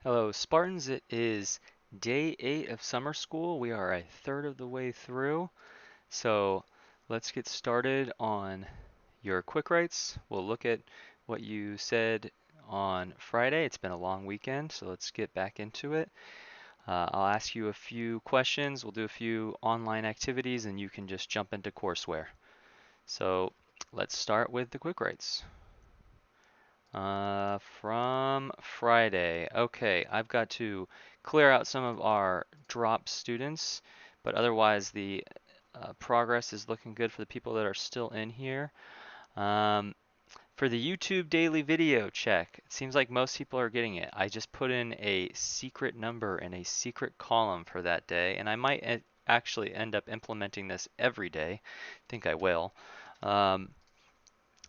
Hello, Spartans. It is day 8 of summer school. We are a third of the way through. So let's get started on your quick writes. We'll look at what you said on Friday. It's been a long weekend, so let's get back into it. I'll ask you a few questions. We'll do a few online activities, and you can just jump into courseware. So let's start with the quick writes. From Friday. Okay, I've got to clear out some of our drop students, but otherwise the progress is looking good for the people that are still in here. Um, for the YouTube daily video check, it seems like most people are getting it. I just put in a secret number in a secret column for that day, and I might actually end up implementing this every day. I think I will. Um,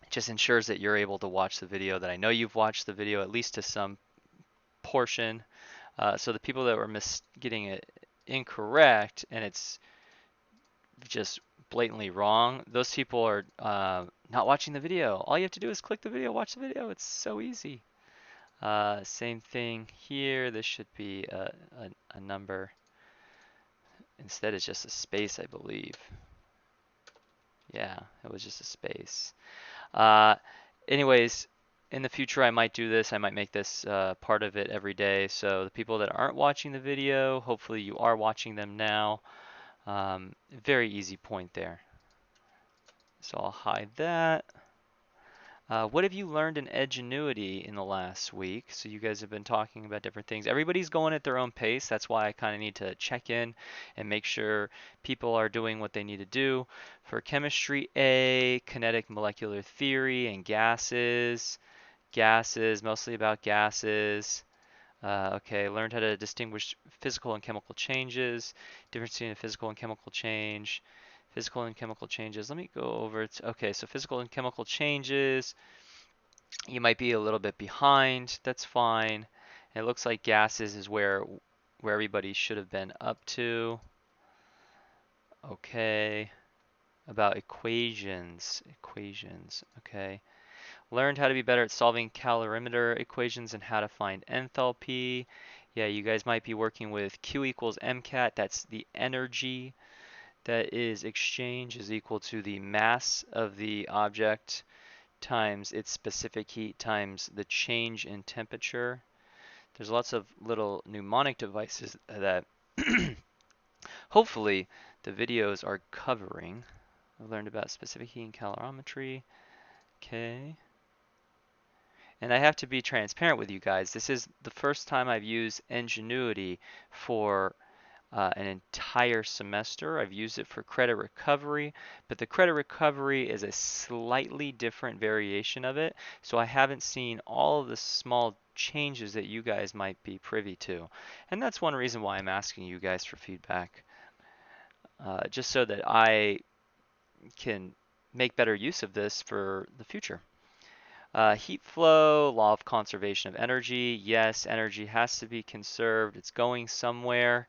it just ensures that you're able to watch the video, that I know you've watched the video at least to some portion. So the people that were getting it incorrect and it's just blatantly wrong, those people are not watching the video. All you have to do is click the video, watch the video. It's so easy. Same thing here. This should be a number. Instead, it's just a space, I believe. Yeah, it was just a space. Uh, anyways, in the future, I might do this. I might make this part of it every day. So the people that aren't watching the video, hopefully you are watching them now. Very easy point there. So I'll hide that. What have you learned in Edgenuity in the last week? So you guys have been talking about different things. Everybody's going at their own pace. That's why I kind of need to check in and make sure people are doing what they need to do. For Chemistry A, kinetic molecular theory and gases. Gases, mostly about gases. Okay, learned how to distinguish physical and chemical changes, difference between a physical and chemical change, physical and chemical changes. Let me go over it. Okay, so physical and chemical changes, you might be a little bit behind. That's fine. It looks like gases is where everybody should have been up to. Okay, about equations. Equations. Okay. Learned how to be better at solving calorimeter equations and how to find enthalpy. Yeah, you guys might be working with Q equals MCAT. That's the energy that is exchanged is equal to the mass of the object times its specific heat times the change in temperature. There's lots of little mnemonic devices that hopefully the videos are covering. I learned about specific heat and calorimetry. Okay. And I have to be transparent with you guys. This is the first time I've used Ingenuity for an entire semester. I've used it for credit recovery, but the credit recovery is a slightly different variation of it. So I haven't seen all of the small changes that you guys might be privy to. And that's one reason why I'm asking you guys for feedback, just so that I can make better use of this for the future. Heat flow, law of conservation of energy. Yes, energy has to be conserved. It's going somewhere.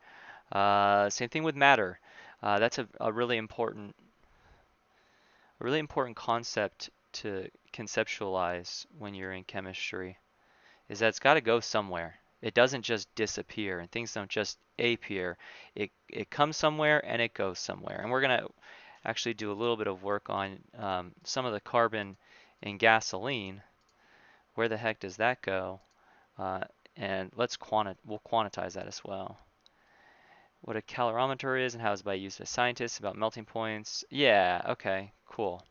Same thing with matter. That's a really important concept to conceptualize when you're in chemistry, is that it's got to go somewhere. It doesn't just disappear, and things don't just appear. It comes somewhere and it goes somewhere. And we're gonna actually do a little bit of work on some of the carbon in gasoline. Where the heck does that go? Uh, and we'll quantize that as well. What a calorimeter is and how it's by used by scientists, about melting points. Yeah, okay, cool.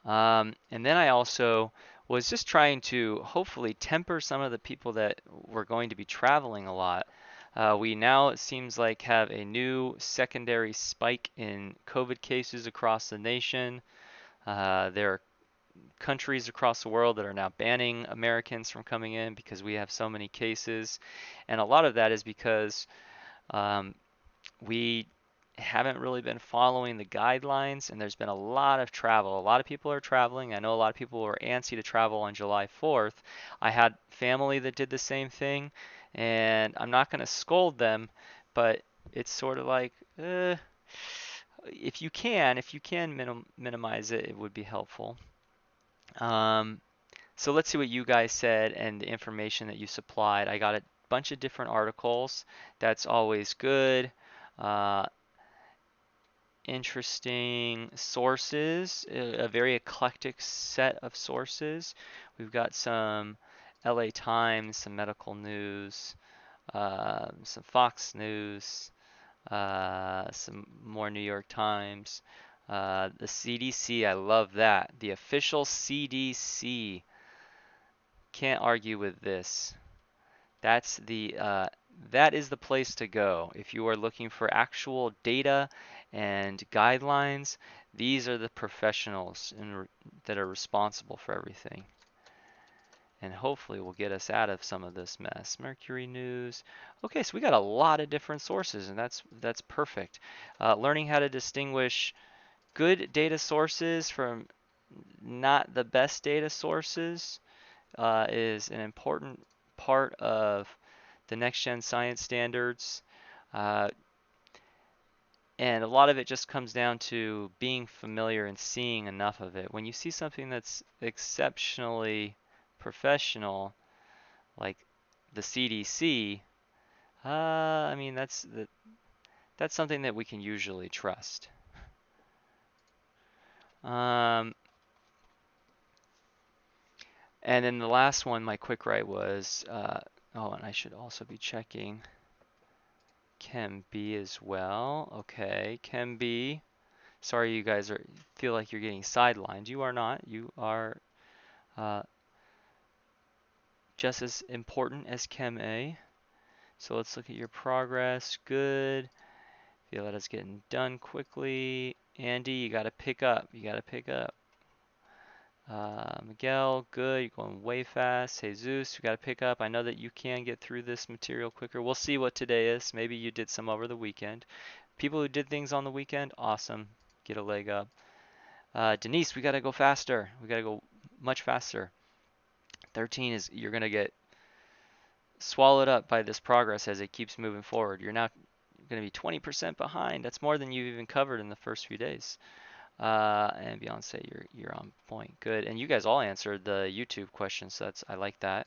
And then I also was just trying to hopefully temper some of the people that were going to be traveling a lot. We now, it seems like, have a new secondary spike in COVID cases across the nation. There are countries across the world that are now banning Americans from coming in because we have so many cases. And a lot of that is because um, we haven't really been following the guidelines, and there's been a lot of travel. A lot of people are traveling. I know a lot of people were antsy to travel on July 4th. I had family that did the same thing, and I'm not going to scold them, but it's sort of like, if you can minimize it, it would be helpful. Um, So let's see what you guys said and the information that you supplied. I got a bunch of different articles. That's always good. Uh, Interesting sources, a very eclectic set of sources. We've got some LA Times, some medical news, some Fox News, some more New York Times. The CDC, I love that. The official CDC. Can't argue with this. That's that is the place to go. If you are looking for actual data and guidelines, these are the professionals that are responsible for everything. And hopefully will get us out of some of this mess. Mercury News. Okay, so we got a lot of different sources, and that's perfect. Learning how to distinguish good data sources from not the best data sources is an important part of the next gen science standards. Uh, and a lot of it just comes down to being familiar and seeing enough of it. When you see something that's exceptionally professional, like the CDC, I mean that's something that we can usually trust. Um, and then the last one, my quick write was, oh, and I should also be checking Chem B as well. Okay, Chem B. Sorry, you guys feel like you're getting sidelined. You are not. You are uh, just as important as Chem A. So let's look at your progress. Good. Feel that it's getting done quickly. Andy, you got to pick up. You got to pick up. Miguel, good. You're going way fast. Jesus, you got to pick up. I know that you can get through this material quicker. We'll see what today is. Maybe you did some over the weekend. People who did things on the weekend, awesome. Get a leg up. Denise, we got to go faster. We got to go much faster. 13 is, you're going to get swallowed up by this progress as it keeps moving forward. You're now going to be 20% behind. That's more than you've even covered in the first few days. And Beyonce, you're on point. Good. And you guys all answered the YouTube questions, so I like that.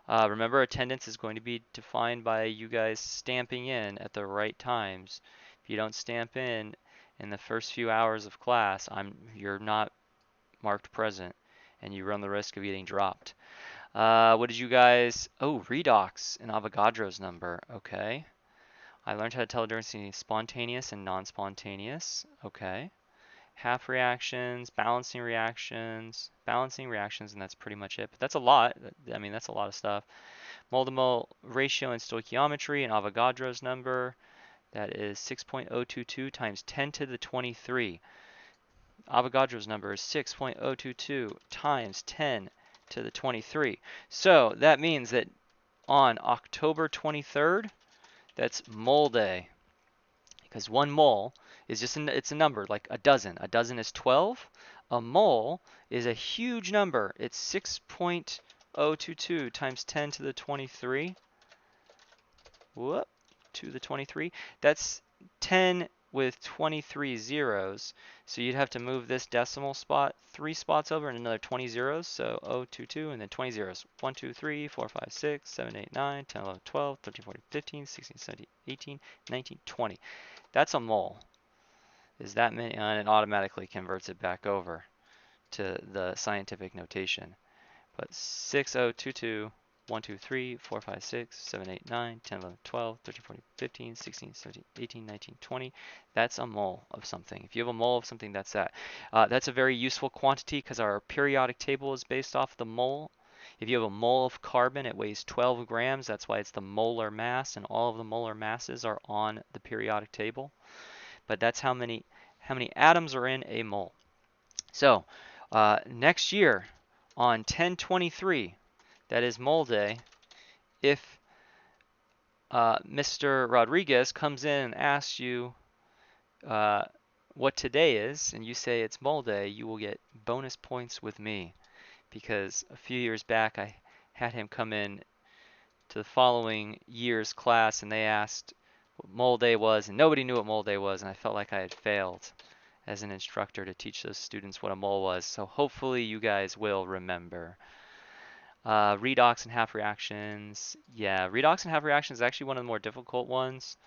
Remember, attendance is going to be defined by you guys stamping in at the right times. If you don't stamp in the first few hours of class, you're not marked present, and you run the risk of getting dropped. What did you guys? Oh, redox and Avogadro's number. Okay. I learned how to tell the difference between spontaneous and non-spontaneous. Okay. Half reactions, balancing reactions, and that's pretty much it. But that's a lot. I mean, that's a lot of stuff. Mole to mole ratio and stoichiometry and Avogadro's number. That is 6.022 times 10 to the 23. Avogadro's number is 6.022 times 10 to the 23. So that means that on October 23rd, that's mole day. Because one mole is it's a number, like a dozen. A dozen is 12. A mole is a huge number. It's 6.022 times 10 to the 23. Whoop, to the 23. That's 10 with 23 zeros. So you'd have to move this decimal spot 3 spots over and another 20 zeros. So 022 and then 20 zeros. 1, 2, 3, 4, 5, 6, 7, 8, 9, 10, 11, 12, 13, 14, 15, 16, 17, 18, 19, 20. That's a mole. Is that many? And it automatically converts it back over to the scientific notation. But 6022, 1, 2, 3, 4, 5, 6, 7, 8, 9, 10, 11, 12, 13, 14, 15, 16, 17, 18, 19, 20. That's a mole of something. If you have a mole of something, that's that. That's a very useful quantity because our periodic table is based off the mole. If you have a mole of carbon, it weighs 12 grams. That's why it's the molar mass, and all of the molar masses are on the periodic table. But that's how many atoms are in a mole. So next year on 10/23, that is mole day, if Mr. Rodriguez comes in and asks you what today is, and you say it's mole day, you will get bonus points with me. Because a few years back, I had him come in to the following year's class, and they asked what mole day was, and nobody knew what mole day was, and I felt like I had failed as an instructor to teach those students what a mole was. So hopefully you guys will remember. Redox and half reactions. Yeah, redox and half reactions is actually one of the more difficult ones.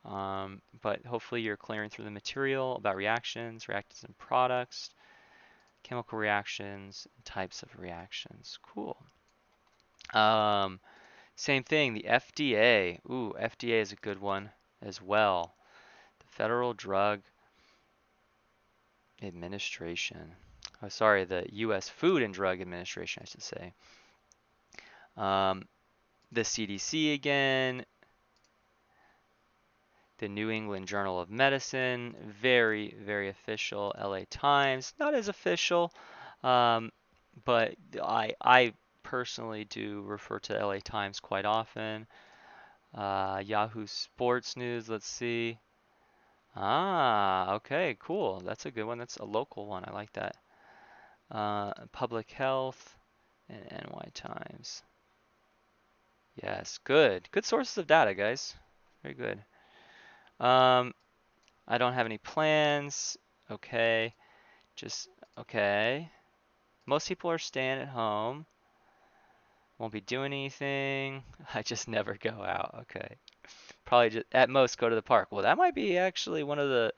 But hopefully you're clearing through the material about reactions, reactants and products, chemical reactions, and types of reactions. Cool. Um, Same thing, the FDA. Ooh, FDA is a good one as well. The Federal Drug Administration. Oh, sorry, the U.S. Food and Drug Administration, I should say. Um, the CDC again, the New England Journal of Medicine, very, very official. LA Times, not as official, um, but I personally do refer to LA Times quite often. Yahoo Sports News, let's see. Ah, okay, cool. That's a good one. That's a local one. I like that. Public Health and NY Times. Yes, good. Good sources of data, guys. Very good. Um, I don't have any plans. Okay. Just, okay. Most people are staying at home. Won't be doing anything. I just never go out. Okay. Probably just, at most, go to the park. Well, that might be actually one of the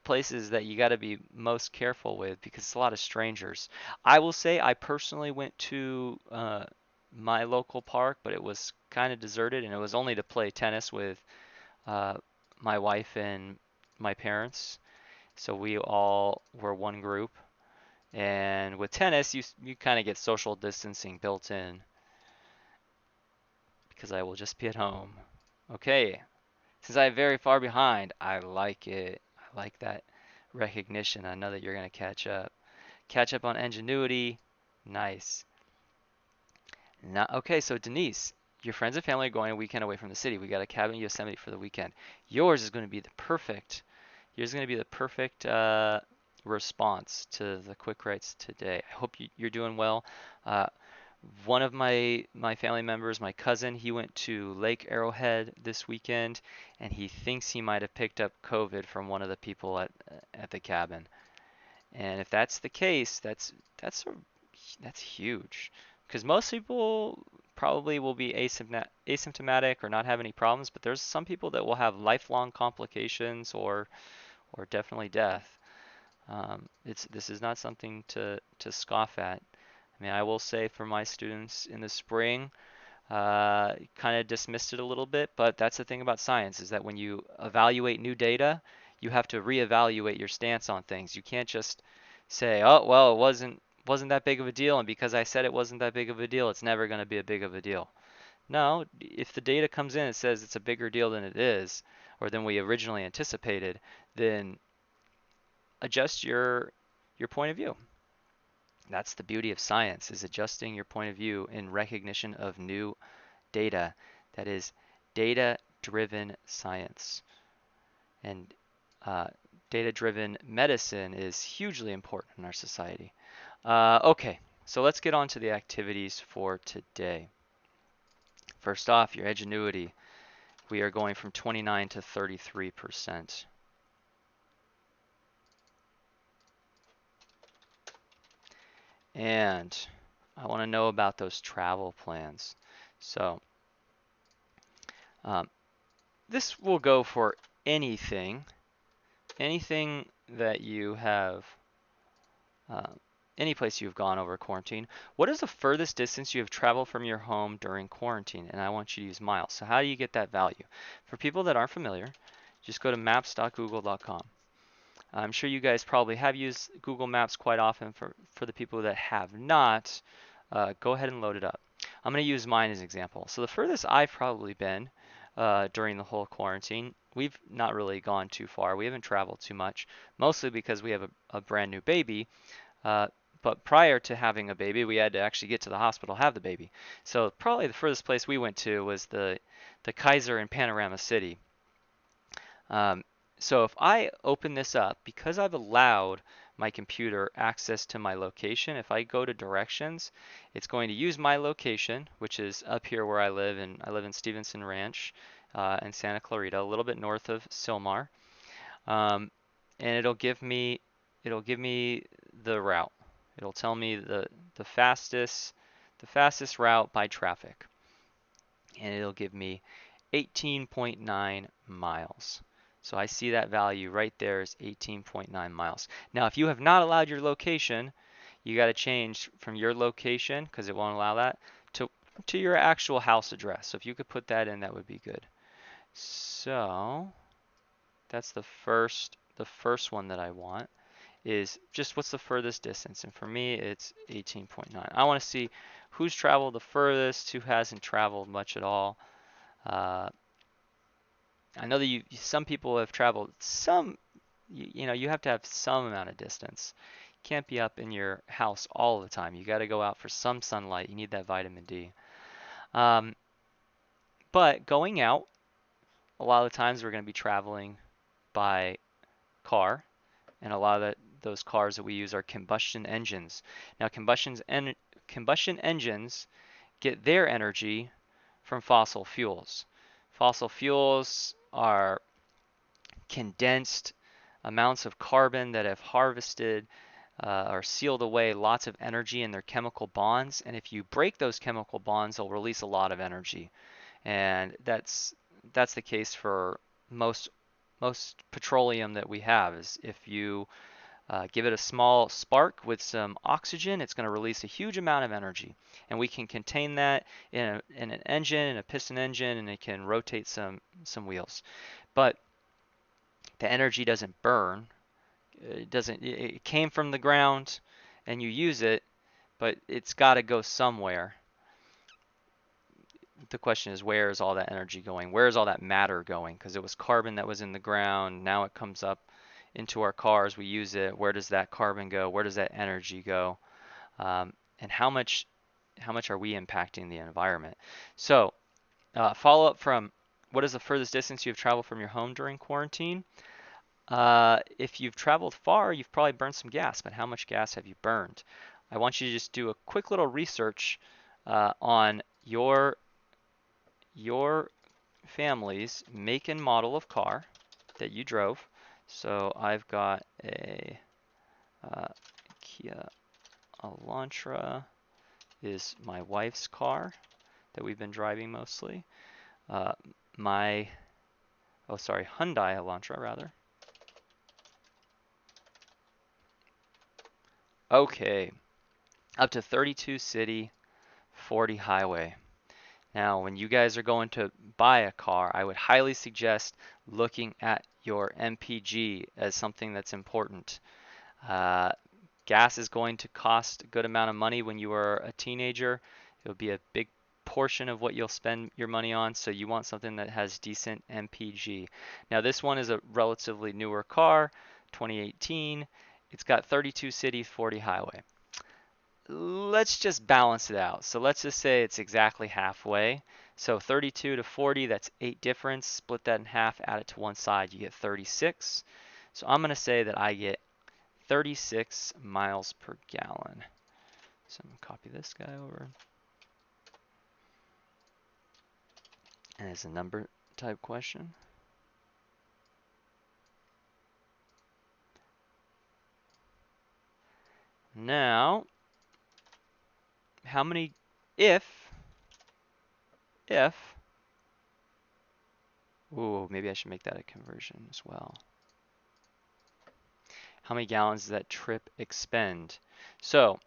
places that you got to be most careful with because it's a lot of strangers. I will say I personally went to my local park, but it was kind of deserted, and it was only to play tennis with uh, my wife and my parents. So we all were one group. And with tennis, you kind of get social distancing built in because I will just be at home. Okay, since I'm very far behind, I like it. I like that recognition. I know that you're gonna catch up. Catch up on ingenuity. Nice. Not, okay, so Denise, your friends and family are going a weekend away from the city. We got a cabin in Yosemite for the weekend. Yours is going to be the perfect. Yours is going to be the perfect response to the quick writes today. I hope you're doing well. Uh, One of my family members, my cousin, he went to Lake Arrowhead this weekend, and he thinks he might have picked up COVID from one of the people at the cabin. And if that's the case, that's a, that's huge, because most people probably will be asymptomatic or not have any problems, but there's some people that will have lifelong complications or definitely death. This is not something to scoff at. I mean, I will say for my students in the spring, kind of dismissed it a little bit, but that's the thing about science is that when you evaluate new data, you have to reevaluate your stance on things. You can't just say, "Oh, well, it wasn't that big of a deal, and because I said it wasn't that big of a deal, it's never going to be a big of a deal." No, if the data comes in and says it's a bigger deal than it is, or than we originally anticipated, then adjust your point of view. That's the beauty of science, is adjusting your point of view in recognition of new data. That is data-driven science. And uh, data-driven medicine is hugely important in our society. Okay, so let's get on to the activities for today. First off, your ingenuity. We are going from 29 to 33%. And I want to know about those travel plans. So um, this will go for anything, anything that you have, uh, any place you've gone over quarantine. What is the furthest distance you have traveled from your home during quarantine? And I want you to use miles. So how do you get that value? For people that aren't familiar, just go to maps.google.com. I'm sure you guys probably have used Google Maps quite often. For the people that have not, go ahead and load it up. I'm going to use mine as an example. So the furthest I've probably been during the whole quarantine, we've not really gone too far. We haven't traveled too much, mostly because we have a brand new baby. Uh, but prior to having a baby, we had to actually get to the hospital to have the baby. So probably the furthest place we went to was the Kaiser in Panorama City. Um, so if I open this up, because I've allowed my computer access to my location, if I go to directions, it's going to use my location, which is up here where I live, and I live in Stevenson Ranch in Santa Clarita, a little bit north of Sylmar, um, and it'll give me the route. It'll tell me the the fastest route by traffic. And it'll give me 18.9 miles. So I see that value right there is 18.9 miles. Now, if you have not allowed your location, you got to change from your location, because it won't allow that, to your actual house address. So if you could put that in, that would be good. So that's the first one that I want, is just what's the furthest distance. And for me, it's 18.9. I want to see who's traveled the furthest, who hasn't traveled much at all. I know that some people have traveled some, you know, you have to have some amount of distance. You can't be up in your house all the time. You got to go out for some sunlight. You need that vitamin D. But going out, a lot of the times we're going to be traveling by car, and a lot of those cars that we use are combustion engines. Now, combustion engines get their energy from fossil fuels. Fossil fuels are condensed amounts of carbon that have harvested or sealed away lots of energy in their chemical bonds. And if you break those chemical bonds, they'll release a lot of energy. And that's the case for most petroleum that we have. Is if you give it a small spark with some oxygen, it's going to release a huge amount of energy. And we can contain that in an engine, in a piston engine, and it can rotate some wheels. But the energy doesn't burn. It came from the ground and you use it, but it's got to go somewhere. The question is, where is all that energy going? Where is all that matter going? Because it was carbon that was in the ground. Now it comes up into our cars. We use it. Where does that carbon go? Where does that energy go? And how much are we impacting the environment? So follow up from, what is the furthest distance you've traveled from your home during quarantine? If you've traveled far, you've probably burned some gas, but how much gas have you burned? I want you to just do a quick little research on your family's make and model of car that you drove. So I've got a Kia Elantra is my wife's car that we've been driving mostly. Hyundai Elantra rather. Okay, up to 32 city, 40 highway. Now, when you guys are going to buy a car, I would highly suggest looking at your MPG as something that's important. Gas is going to cost a good amount of money when you are a teenager. It'll be a big portion of what you'll spend your money on, so you want something that has decent MPG. Now, this one is a relatively newer car, 2018. It's got 32 city, 40 highway. Let's just balance it out. So let's just say it's exactly halfway. So 32 to 40, that's 8 difference. Split that in half, add it to one side, you get 36. So I'm going to say that I get 36 miles per gallon. So I'm going to copy this guy over. And it's a number type question. Now, how many, ooh, maybe I should make that a conversion as well. How many gallons does that trip expend? So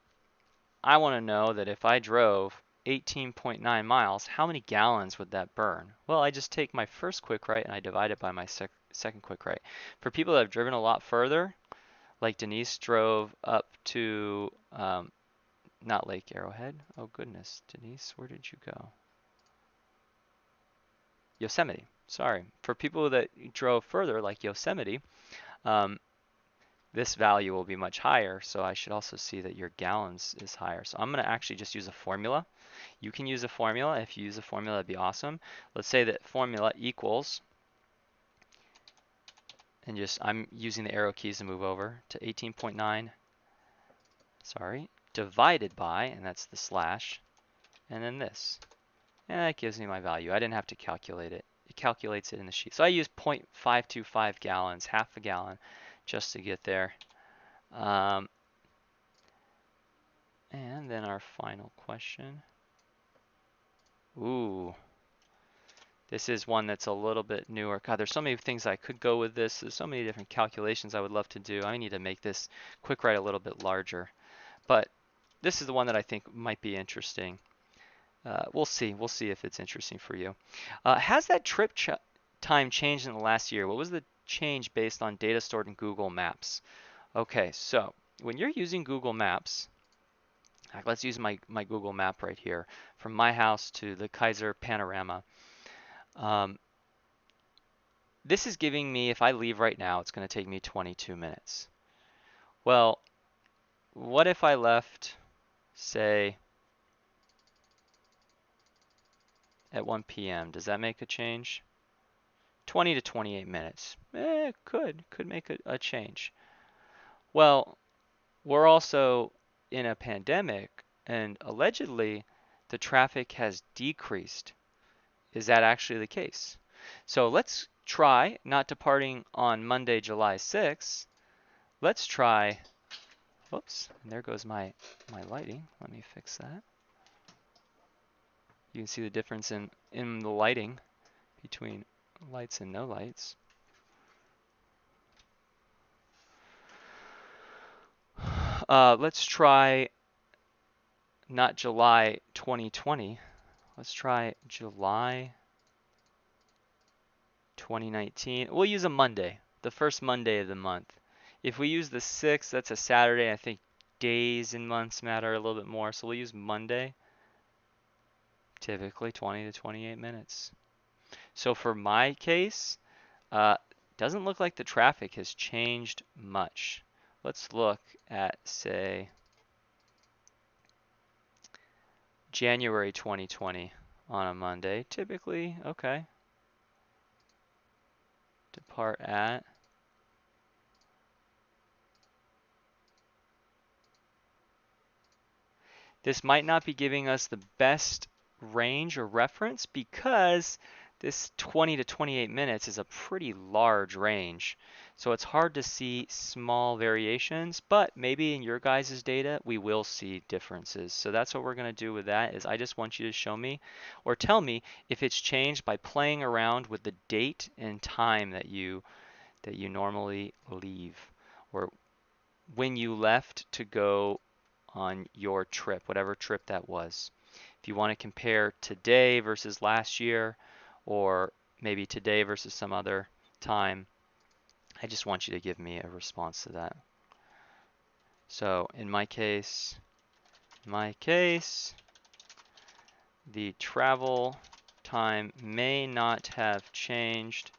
I want to know that if I drove 18.9 miles, how many gallons would that burn? Well, I just take my first quick right and I divide it by my second quick right. For people that have driven a lot further, like Denise drove up to, not Lake Arrowhead. Oh goodness, Denise, where did you go? Yosemite, sorry. For people that drove further, like Yosemite, this value will be much higher, so I should also see that your gallons is higher. So I'm going to actually just use a formula. You can use a formula. If you use a formula, that'd be awesome. Let's say that formula equals, and I'm using the arrow keys to move over to 18.9, divided by, and that's the slash, and then this. And that gives me my value. I didn't have to calculate it. It calculates it in the sheet. So I use 0.525 gallons, half a gallon, just to get there. And And then our final question. Ooh, this is one that's a little bit newer. God, there's so many things I could go with this. There's so many different calculations I would love to do. I need to make this quick write a little bit larger. But this is the one that I think might be interesting. We'll see. We'll see if it's interesting for you. Has that trip time changed in the last year? What was the change based on data stored in Google Maps? Okay, so when you're using Google Maps, let's use my Google map right here from my house to the Kaiser panorama. This is giving me, if I leave right now, it's going to take me 22 minutes. Well, what if I left, say, at 1 p.m.? Does that make a change? 20 to 28 minutes. Could make a change. Well, we're also in a pandemic, and allegedly the traffic has decreased. Is that actually the case? So let's try, not departing on Monday, July 6th. Let's try, whoops, and there goes my lighting. Let me fix that. You can see the difference in the lighting between lights and no lights. Let's try not July 2020. Let's try July 2019. We'll use a Monday, the first Monday of the month. If we use the 6th, that's a Saturday. I think days and months matter a little bit more. So we'll use Monday, typically 20 to 28 minutes. So for my case, doesn't look like the traffic has changed much. Let's look at, say, January 2020 on a Monday. Typically, okay. Depart at. This might not be giving us the best range or reference because this 20 to 28 minutes is a pretty large range. So it's hard to see small variations, but maybe in your guys' data, we will see differences. So that's what we're going to do with that is I just want you to show me or tell me if it's changed by playing around with the date and time that you normally leave or when you left to go on your trip, whatever trip that was. If you want to compare today versus last year, or maybe today versus some other time, I just want you to give me a response to that. So in my case, the travel time may not have changed,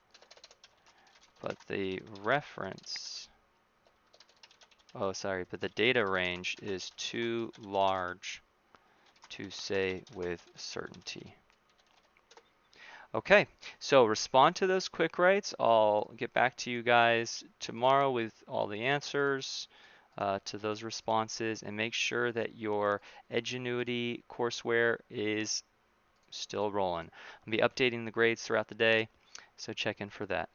but the reference, but the data range is too large to say with certainty. Okay, so respond to those quick writes. I'll get back to you guys tomorrow with all the answers to those responses, and make sure that your Edgenuity courseware is still rolling. I'll be updating the grades throughout the day, so check in for that.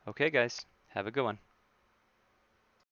Okay, guys, have a good one.